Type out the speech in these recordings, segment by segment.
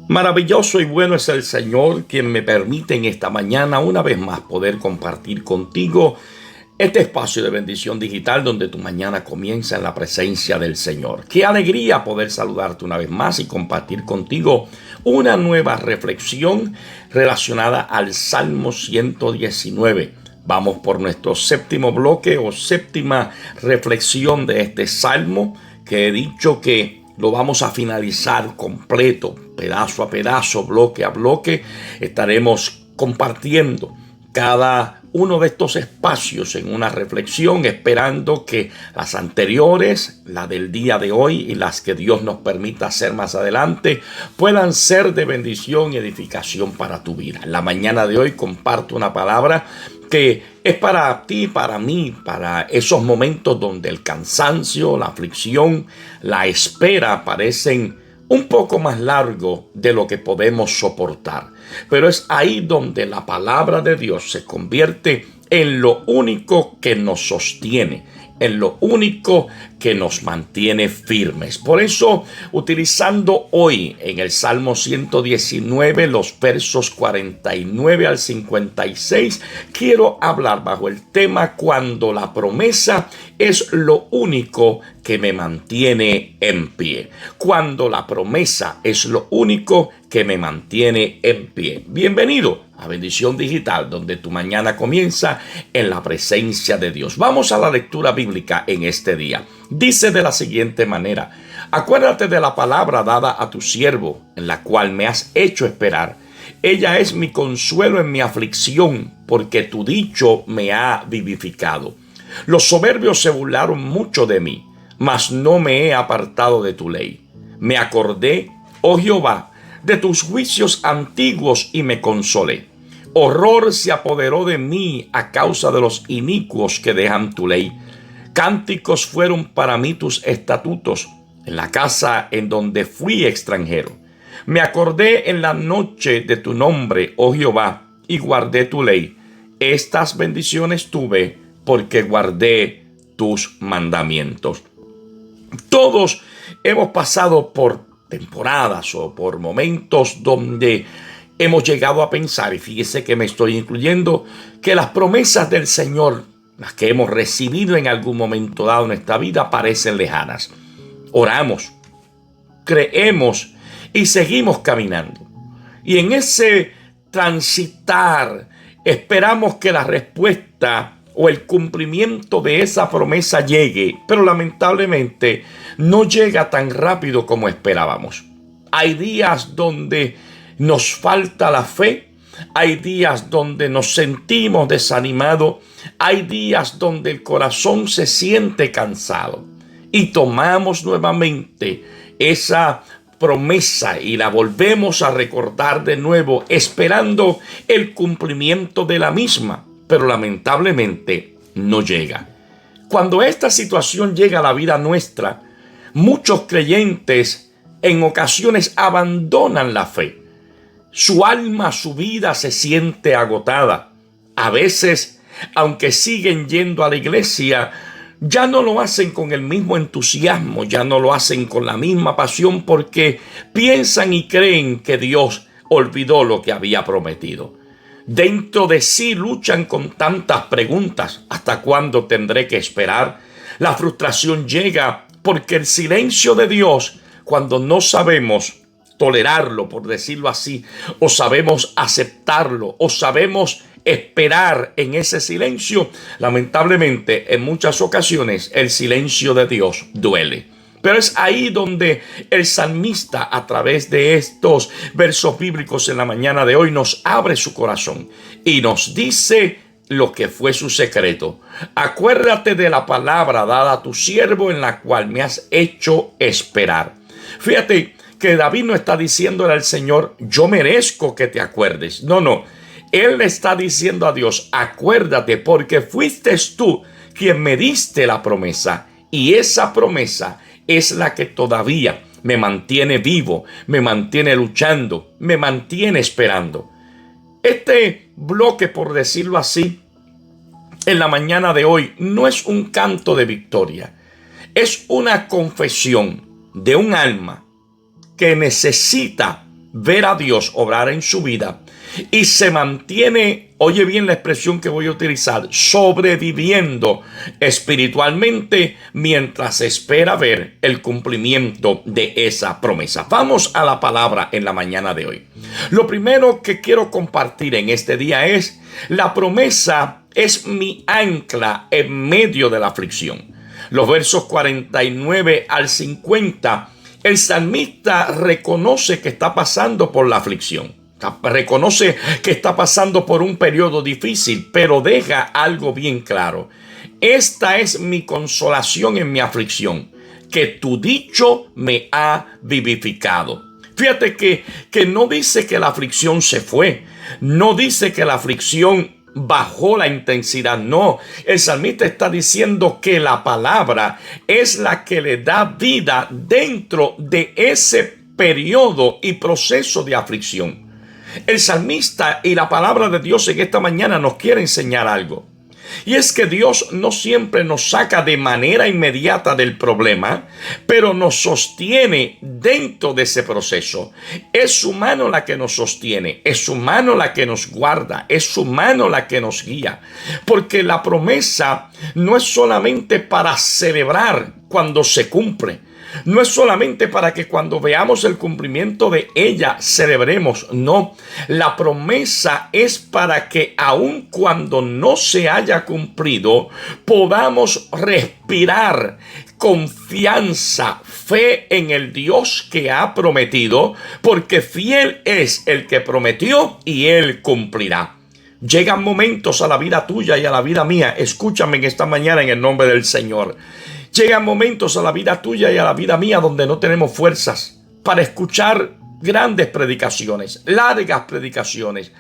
Maravilloso y bueno es el Señor quien me permite en esta mañana una vez más poder compartir contigo este espacio de bendición digital donde tu mañana comienza en la presencia del Señor. Qué alegría poder saludarte una vez más y compartir contigo una nueva reflexión relacionada al Salmo 119. Vamos por nuestro séptimo bloque o séptima reflexión de este Salmo que he dicho que lo vamos a finalizar completo, pedazo a pedazo, bloque a bloque. Estaremos compartiendo cada uno de estos espacios en una reflexión, esperando que las anteriores, la del día de hoy y las que Dios nos permita hacer más adelante, puedan ser de bendición y edificación para tu vida. En la mañana de hoy comparto una palabra que es para ti, para mí, para esos momentos donde el cansancio, la aflicción, la espera parecen un poco más largo de lo que podemos soportar. Pero es ahí donde la palabra de Dios se convierte en lo único que nos sostiene, en lo único que nos mantiene firmes. Por eso, utilizando hoy en el Salmo 119, los versos 49 al 56, quiero hablar bajo el tema cuando la promesa es lo único que me mantiene en pie. Cuando la promesa es lo único que me mantiene en pie. Bienvenido a Bendición Digital, donde tu mañana comienza en la presencia de Dios. Vamos a la lectura bíblica en este día. Dice de la siguiente manera: acuérdate de la palabra dada a tu siervo, en la cual me has hecho esperar. Ella es mi consuelo en mi aflicción, porque tu dicho me ha vivificado. Los soberbios se burlaron mucho de mí, mas no me he apartado de tu ley. Me acordé, oh Jehová, de tus juicios antiguos y me consolé. Horror se apoderó de mí a causa de los inicuos que dejan tu ley. Cánticos fueron para mí tus estatutos, en la casa en donde fui extranjero. Me acordé en la noche de tu nombre, oh Jehová, y guardé tu ley. Estas bendiciones tuve porque guardé tus mandamientos. Todos hemos pasado por temporadas o por momentos donde hemos llegado a pensar, y fíjese que me estoy incluyendo, que las promesas del Señor, las que hemos recibido en algún momento dado en esta vida, parecen lejanas. Oramos, creemos y seguimos caminando. Y en ese transitar esperamos que la respuesta o el cumplimiento de esa promesa llegue, pero lamentablemente no llega tan rápido como esperábamos. Hay días donde nos falta la fe, hay días donde nos sentimos desanimados, hay días donde el corazón se siente cansado y tomamos nuevamente esa promesa y la volvemos a recordar de nuevo, esperando el cumplimiento de la misma, pero lamentablemente no llega. Cuando esta situación llega a la vida nuestra, muchos creyentes en ocasiones abandonan la fe. Su alma, su vida se siente agotada. A veces, aunque siguen yendo a la iglesia, ya no lo hacen con el mismo entusiasmo, ya no lo hacen con la misma pasión, porque piensan y creen que Dios olvidó lo que había prometido. Dentro de sí luchan con tantas preguntas. ¿Hasta cuándo tendré que esperar? La frustración llega porque el silencio de Dios, cuando no sabemos tolerarlo, por decirlo así, o sabemos aceptarlo, o sabemos esperar en ese silencio, lamentablemente en muchas ocasiones el silencio de Dios duele. Pero es ahí donde el salmista, a través de estos versos bíblicos en la mañana de hoy, nos abre su corazón y nos dice lo que fue su secreto. Acuérdate de la palabra dada a tu siervo, en la cual me has hecho esperar. Fíjate que David no está diciéndole al Señor: yo merezco que te acuerdes. No. Él le está diciendo a Dios: acuérdate, porque fuiste tú quien me diste la promesa, y esa promesa es la que todavía me mantiene vivo, me mantiene luchando, me mantiene esperando. Este bloque, por decirlo así, en la mañana de hoy, no es un canto de victoria. Es una confesión de un alma que necesita ver a Dios obrar en su vida y se mantiene, oye bien la expresión que voy a utilizar, sobreviviendo espiritualmente mientras espera ver el cumplimiento de esa promesa. Vamos a la palabra en la mañana de hoy. Lo primero que quiero compartir en este día es: la promesa es mi ancla en medio de la aflicción. Los versos 49 al 50, el salmista reconoce que está pasando por la aflicción. Reconoce que está pasando por un periodo difícil, pero deja algo bien claro. Esta es mi consolación en mi aflicción, que tu dicho me ha vivificado. Fíjate que no dice que la aflicción se fue, no dice que la aflicción bajó la intensidad, no. El salmista está diciendo que la palabra es la que le da vida dentro de ese periodo y proceso de aflicción. El salmista y la palabra de Dios en esta mañana nos quiere enseñar algo. Y es que Dios no siempre nos saca de manera inmediata del problema, pero nos sostiene dentro de ese proceso. Es su mano la que nos sostiene, es su mano la que nos guarda, es su mano la que nos guía. Porque la promesa no es solamente para celebrar cuando se cumple. No es solamente para que cuando veamos el cumplimiento de ella celebremos, no. La promesa es para que aun cuando no se haya cumplido, podamos respirar confianza, fe en el Dios que ha prometido, porque fiel es el que prometió y Él cumplirá. Llegan momentos a la vida tuya y a la vida mía, escúchame en esta mañana en el nombre del Señor. Llegan momentos a la vida tuya y a la vida mía donde no tenemos fuerzas para escuchar grandes predicaciones, largas predicaciones.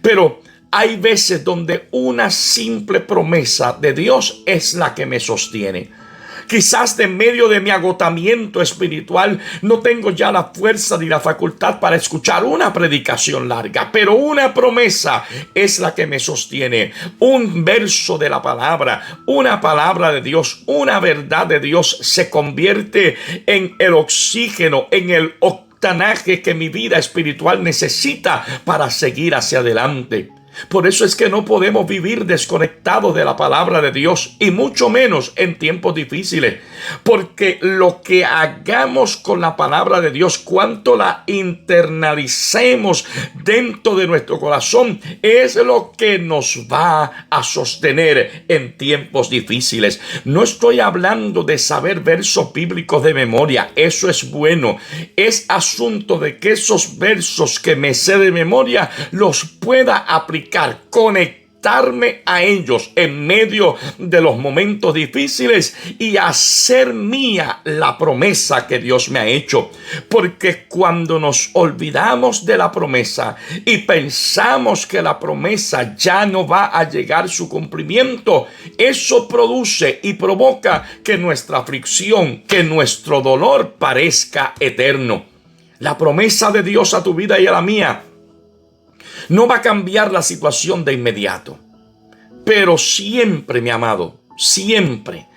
Pero hay veces donde una simple promesa de Dios es la que me sostiene. Quizás de medio de mi agotamiento espiritual no tengo ya la fuerza ni la facultad para escuchar una predicación larga, pero una promesa es la que me sostiene. Un verso de la palabra, una palabra de Dios, una verdad de Dios se convierte en el oxígeno, en el octanaje que mi vida espiritual necesita para seguir hacia adelante. Por eso es que no podemos vivir desconectados de la palabra de Dios, y mucho menos en tiempos difíciles, porque lo que hagamos con la palabra de Dios, cuanto la internalicemos dentro de nuestro corazón, es lo que nos va a sostener en tiempos difíciles. No estoy hablando de saber versos bíblicos de memoria, eso es bueno. Es asunto de que esos versos que me sé de memoria los pueda aplicar, conectarme a ellos en medio de los momentos difíciles y hacer mía la promesa que Dios me ha hecho. Porque cuando nos olvidamos de la promesa y pensamos que la promesa ya no va a llegar a su cumplimiento, eso produce y provoca que nuestra aflicción, que nuestro dolor parezca eterno. La promesa de Dios a tu vida y a la mía no va a cambiar la situación de inmediato, pero siempre, mi amado, siempre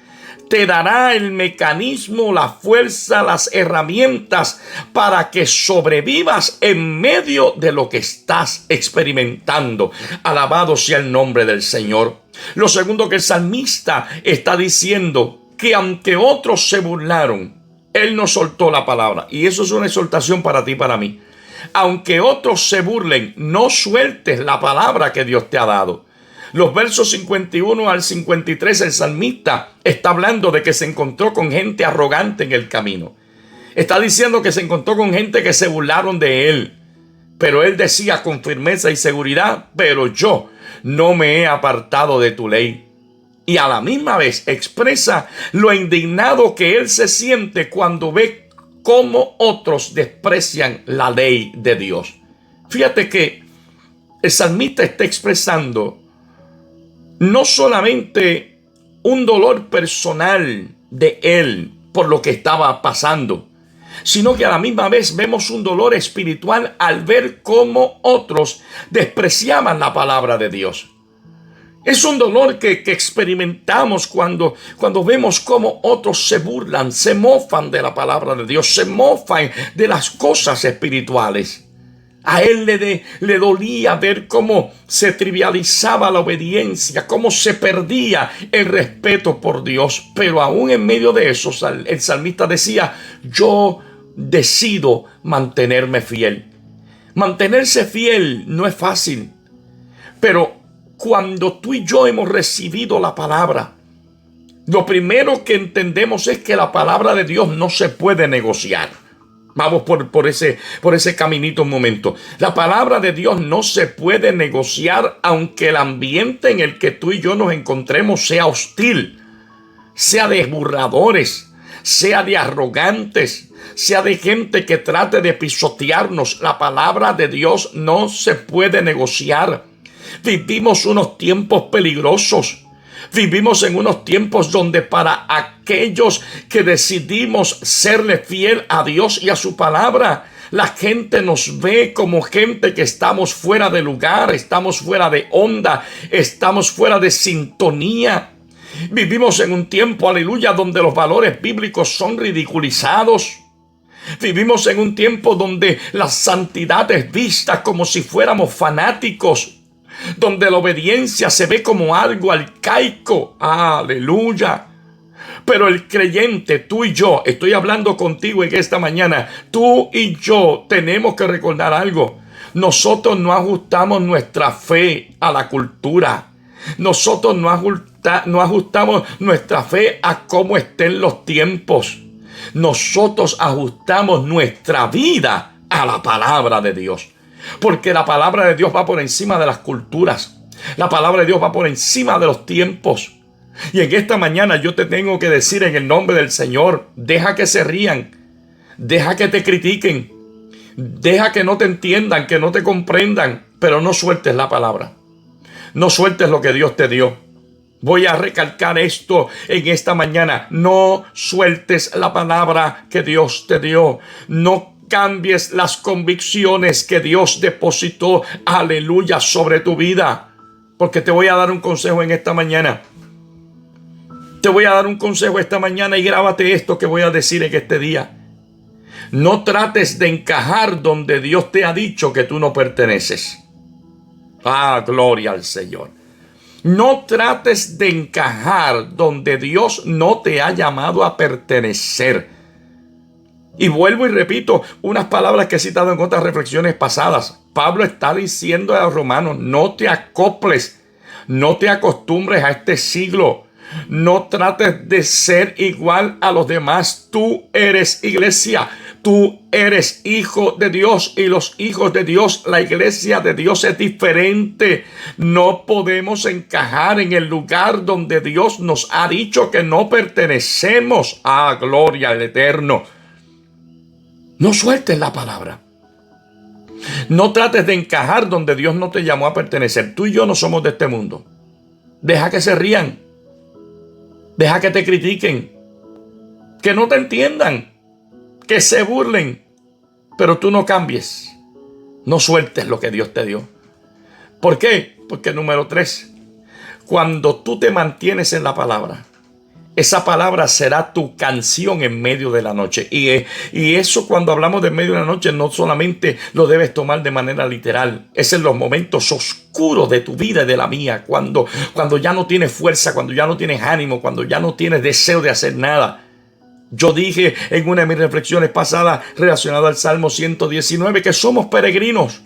te dará el mecanismo, la fuerza, las herramientas para que sobrevivas en medio de lo que estás experimentando. Alabado sea el nombre del Señor. Lo segundo que el salmista está diciendo, que aunque otros se burlaron, Él no soltó la palabra. Y eso es una exhortación para ti y para mí. Aunque otros se burlen, no sueltes la palabra que Dios te ha dado. Los versos 51 al 53, el salmista está hablando de que se encontró con gente arrogante en el camino. Está diciendo que se encontró con gente que se burlaron de él. Pero él decía con firmeza y seguridad, pero yo no me he apartado de tu ley. Y a la misma vez expresa lo indignado que él se siente cuando ve cómo otros desprecian la ley de Dios. Fíjate que el salmista está expresando no solamente un dolor personal de él por lo que estaba pasando, sino que a la misma vez vemos un dolor espiritual al ver cómo otros despreciaban la palabra de Dios. Es un dolor que experimentamos cuando vemos cómo otros se burlan, se mofan de la palabra de Dios, se mofan de las cosas espirituales. A él le dolía ver cómo se trivializaba la obediencia, cómo se perdía el respeto por Dios. Pero aún en medio de eso, el salmista decía, yo decido mantenerme fiel. Mantenerse fiel no es fácil, pero cuando tú y yo hemos recibido la palabra, lo primero que entendemos es que la palabra de Dios no se puede negociar. Vamos por ese caminito un momento. La palabra de Dios no se puede negociar, aunque el ambiente en el que tú y yo nos encontremos sea hostil, sea de burladores, sea de arrogantes, sea de gente que trate de pisotearnos. La palabra de Dios no se puede negociar. Vivimos unos tiempos peligrosos. Vivimos en unos tiempos donde para aquellos que decidimos serle fiel a Dios y a su palabra, la gente nos ve como gente que estamos fuera de lugar, estamos fuera de onda, estamos fuera de sintonía. Vivimos en un tiempo, aleluya, donde los valores bíblicos son ridiculizados. Vivimos en un tiempo donde la santidad es vista como si fuéramos fanáticos, donde la obediencia se ve como algo arcaico. Aleluya. Pero el creyente, tú y yo, estoy hablando contigo en esta mañana, tú y yo tenemos que recordar algo. Nosotros no ajustamos nuestra fe a la cultura. Nosotros no ajustamos nuestra fe a cómo estén los tiempos. Nosotros ajustamos nuestra vida a la palabra de Dios. Porque la palabra de Dios va por encima de las culturas. La palabra de Dios va por encima de los tiempos. Y en esta mañana yo te tengo que decir en el nombre del Señor, deja que se rían, deja que te critiquen, deja que no te entiendan, que no te comprendan, pero no sueltes la palabra. No sueltes lo que Dios te dio. Voy a recalcar esto en esta mañana. No sueltes la palabra que Dios te dio. No cambies las convicciones que Dios depositó, aleluya, sobre tu vida. Porque te voy a dar un consejo en esta mañana. Te voy a dar un consejo esta mañana y grábate esto que voy a decir en este día. No trates de encajar donde Dios te ha dicho que tú no perteneces. Ah, gloria al Señor. No trates de encajar donde Dios no te ha llamado a pertenecer. Y vuelvo y repito unas palabras que he citado en otras reflexiones pasadas. Pablo está diciendo a los romanos, no te acoples, no te acostumbres a este siglo. No trates de ser igual a los demás. Tú eres iglesia. Tú eres hijo de Dios y los hijos de Dios, la iglesia de Dios es diferente. No podemos encajar en el lugar donde Dios nos ha dicho que no pertenecemos. Ah, gloria al Eterno. No sueltes la palabra. No trates de encajar donde Dios no te llamó a pertenecer. Tú y yo no somos de este mundo. Deja que se rían. Deja que te critiquen. Que no te entiendan. Que se burlen. Pero tú no cambies. No sueltes lo que Dios te dio. ¿Por qué? Porque número 3. Cuando tú te mantienes en la palabra, esa palabra será tu canción en medio de la noche. Y eso, cuando hablamos de en medio de la noche, no solamente lo debes tomar de manera literal. Es en los momentos oscuros de tu vida y de la mía. Cuando ya no tienes fuerza, cuando ya no tienes ánimo, cuando ya no tienes deseo de hacer nada. Yo dije en una de mis reflexiones pasadas relacionada al Salmo 119 que somos peregrinos.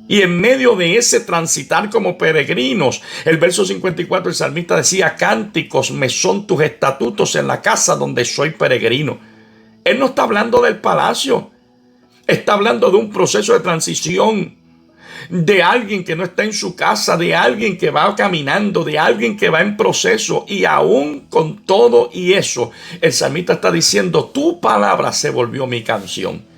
Y en medio de ese transitar como peregrinos, el verso 54, el salmista decía, cánticos me son tus estatutos en la casa donde soy peregrino. Él no está hablando del palacio, está hablando de un proceso de transición, de alguien que no está en su casa, de alguien que va caminando, de alguien que va en proceso. Y aún con todo y eso, el salmista está diciendo, tu palabra se volvió mi canción.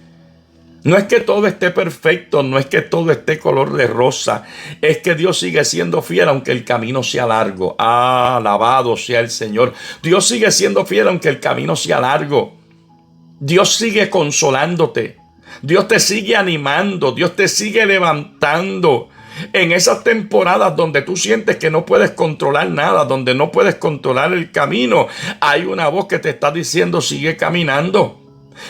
No es que todo esté perfecto, no es que todo esté color de rosa, es que Dios sigue siendo fiel aunque el camino sea largo. Ah, alabado sea el Señor. Dios sigue siendo fiel aunque el camino sea largo. Dios sigue consolándote. Dios te sigue animando. Dios te sigue levantando. En esas temporadas donde tú sientes que no puedes controlar nada, donde no puedes controlar el camino, hay una voz que te está diciendo, sigue caminando.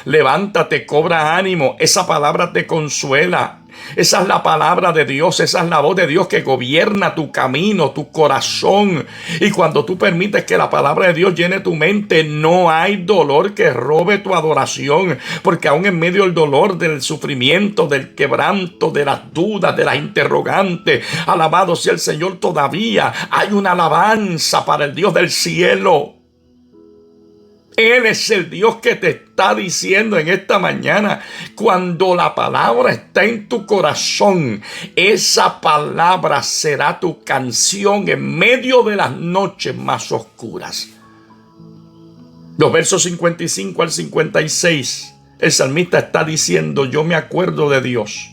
Levántate, cobra ánimo. Esa palabra te consuela. Esa es la palabra de Dios, esa es la voz de Dios que gobierna tu camino, tu corazón. Y cuando tú permites que la palabra de Dios llene tu mente, no hay dolor que robe tu adoración. Porque aún en medio del dolor, del sufrimiento, del quebranto, de las dudas, de las interrogantes, alabado sea el Señor, todavía hay una alabanza para el Dios del cielo. Él es el Dios que te está diciendo en esta mañana, cuando la palabra está en tu corazón, esa palabra será tu canción en medio de las noches más oscuras. Los versos 55 al 56, el salmista está diciendo, yo me acuerdo de Dios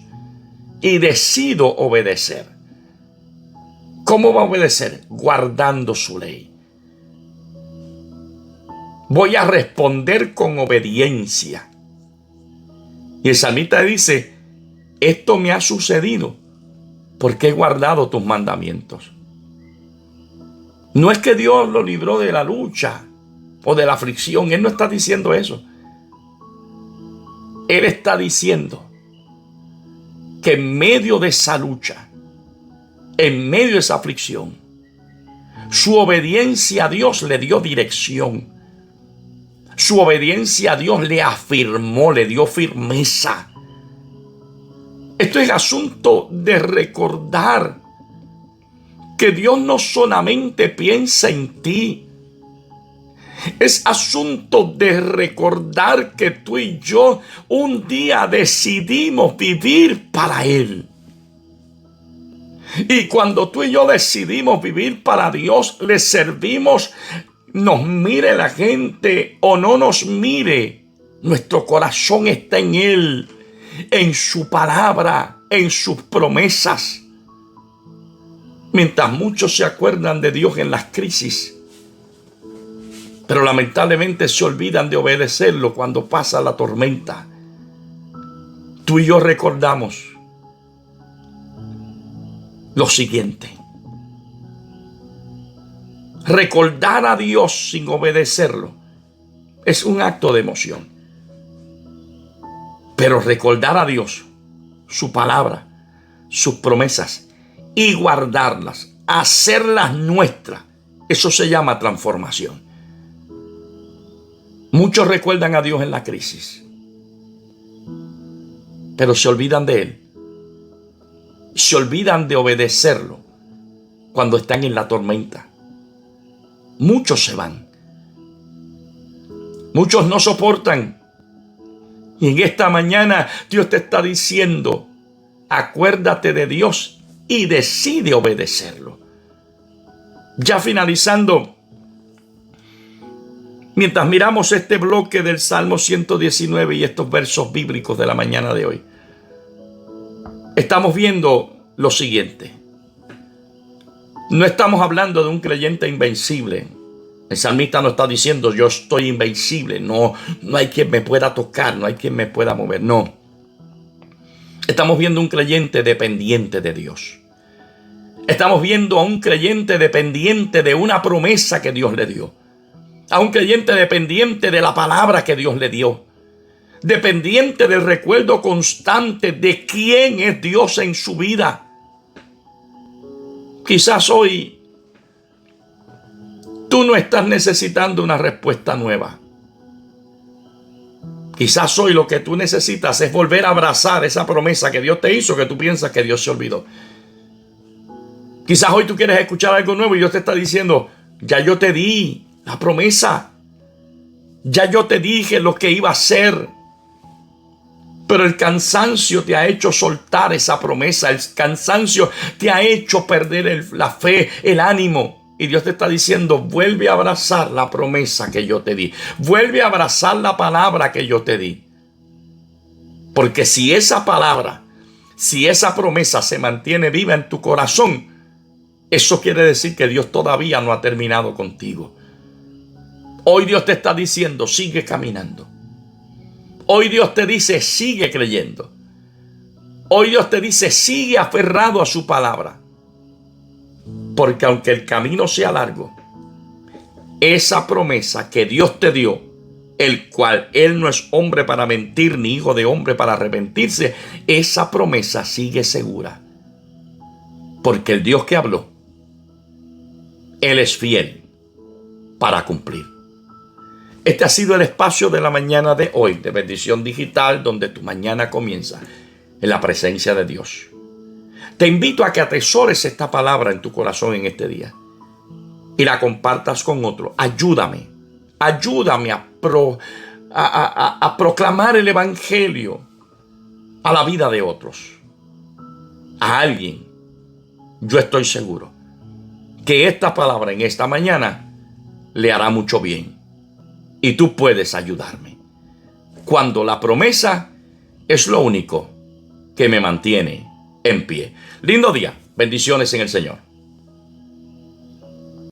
y decido obedecer. ¿Cómo va a obedecer? Guardando su ley. Voy a responder con obediencia. Y el salmista dice, esto me ha sucedido porque he guardado tus mandamientos. No es que Dios lo libró de la lucha o de la aflicción. Él no está diciendo eso. Él está diciendo que en medio de esa lucha, en medio de esa aflicción, su obediencia a Dios le dio dirección. Su obediencia a Dios le afirmó, le dio firmeza. Esto es asunto de recordar que Dios no solamente piensa en ti. Es asunto de recordar que tú y yo un día decidimos vivir para Él. Y cuando tú y yo decidimos vivir para Dios, le servimos. Nos mire la gente o no nos mire, nuestro corazón está en Él, en su palabra, en sus promesas. Mientras muchos se acuerdan de Dios en las crisis, pero lamentablemente se olvidan de obedecerlo cuando pasa la tormenta. Tú y yo recordamos lo siguiente. Recordar a Dios sin obedecerlo es un acto de emoción. Pero recordar a Dios, su palabra, sus promesas y guardarlas, hacerlas nuestras, eso se llama transformación. Muchos recuerdan a Dios en la crisis, pero se olvidan de Él. Se olvidan de obedecerlo cuando están en la tormenta. Muchos se van. Muchos no soportan. Y en esta mañana Dios te está diciendo, acuérdate de Dios y decide obedecerlo. Ya finalizando, mientras miramos este bloque del Salmo 119 y estos versos bíblicos de la mañana de hoy, estamos viendo lo siguiente. No estamos hablando de un creyente invencible. El salmista no está diciendo yo estoy invencible. No hay quien me pueda tocar, no hay quien me pueda mover. No. Estamos viendo un creyente dependiente de Dios. Estamos viendo a un creyente dependiente de una promesa que Dios le dio. A un creyente dependiente de la palabra que Dios le dio. Dependiente del recuerdo constante de quién es Dios en su vida. Quizás hoy tú no estás necesitando una respuesta nueva. Quizás hoy lo que tú necesitas es volver a abrazar esa promesa que Dios te hizo, que tú piensas que Dios se olvidó. Quizás hoy tú quieres escuchar algo nuevo y Dios te está diciendo, ya yo te di la promesa. Ya yo te dije lo que iba a hacer. Pero el cansancio te ha hecho soltar esa promesa. El cansancio te ha hecho perder la fe, el ánimo. Y Dios te está diciendo, vuelve a abrazar la promesa que yo te di. Vuelve a abrazar la palabra que yo te di. Porque si esa palabra, si esa promesa se mantiene viva en tu corazón, eso quiere decir que Dios todavía no ha terminado contigo. Hoy Dios te está diciendo, sigue caminando. Hoy Dios te dice, sigue creyendo. Hoy Dios te dice, sigue aferrado a su palabra. Porque aunque el camino sea largo, esa promesa que Dios te dio el cual Él no es hombre para mentir, ni hijo de hombre para arrepentirse, esa promesa sigue segura. Porque el Dios que habló, Él es fiel para cumplir. Este ha sido el espacio de la mañana de hoy, de Bendición Digital, donde tu mañana comienza en la presencia de Dios. Te invito a que atesores esta palabra en tu corazón en este día y la compartas con otro. Ayúdame a proclamar el evangelio a la vida de otros. A alguien, yo estoy seguro que esta palabra en esta mañana le hará mucho bien. Y tú puedes ayudarme. Cuando la promesa es lo único que me mantiene en pie. Lindo día. Bendiciones en el Señor.